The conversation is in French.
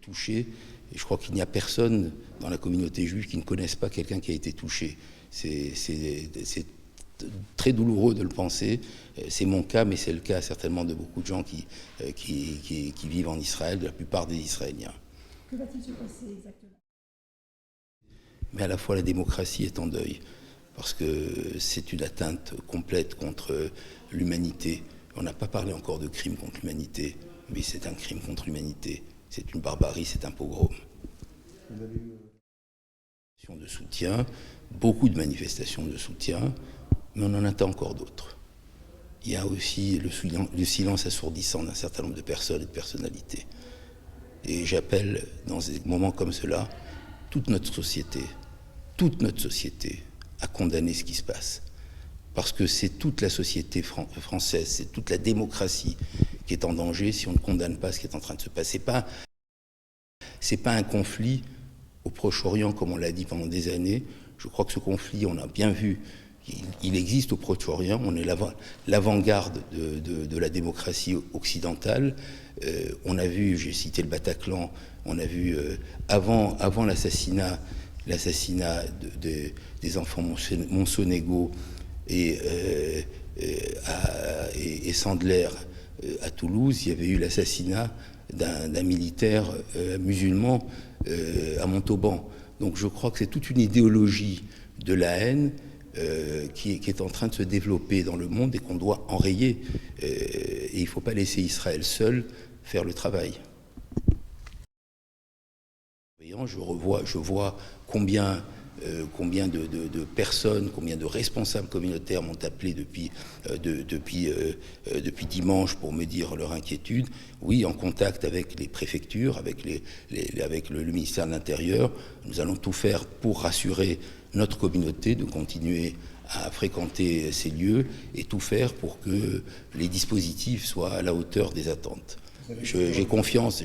touché. Et je crois qu'il n'y a personne dans la communauté juive qui ne connaisse pas quelqu'un qui a été touché. C'est très douloureux de le penser. C'est mon cas, mais c'est le cas certainement de beaucoup de gens qui vivent en Israël, de la plupart des Israéliens. Que va-t-il se passer exactement? Mais à la fois la démocratie est en deuil, parce que c'est une atteinte complète contre l'humanité. On n'a pas parlé encore de crime contre l'humanité, mais c'est un crime contre l'humanité. C'est une barbarie, c'est un pogrom. Vous avez eu de soutien, beaucoup de manifestations de soutien, mais on en attend encore d'autres. Il y a aussi le silence assourdissant d'un certain nombre de personnes et de personnalités. Et j'appelle, dans des moments comme cela, toute notre société à condamner ce qui se passe. Parce que c'est toute la société française, c'est toute la démocratie qui est en danger si on ne condamne pas ce qui est en train de se passer. C'est pas un conflit au Proche-Orient, comme on l'a dit pendant des années. Je crois que ce conflit, on a bien vu, il existe au Proche-Orient. On est l'avant-garde de la démocratie occidentale. On a vu, j'ai cité le Bataclan, on a vu avant l'assassinat des enfants monsonégaux et Sandler à Toulouse, il y avait eu l'assassinat d'un militaire musulman à Montauban. Donc je crois que c'est toute une idéologie de la haine qui est en train de se développer dans le monde et qu'on doit enrayer. Et il ne faut pas laisser Israël seul faire le travail. Je vois combien de personnes, combien de responsables communautaires m'ont appelé depuis dimanche pour me dire leur inquiétude. Oui, en contact avec les préfectures, avec le ministère de l'Intérieur, nous allons tout faire pour rassurer notre communauté de continuer à fréquenter ces lieux et tout faire pour que les dispositifs soient à la hauteur des attentes. J'ai confiance.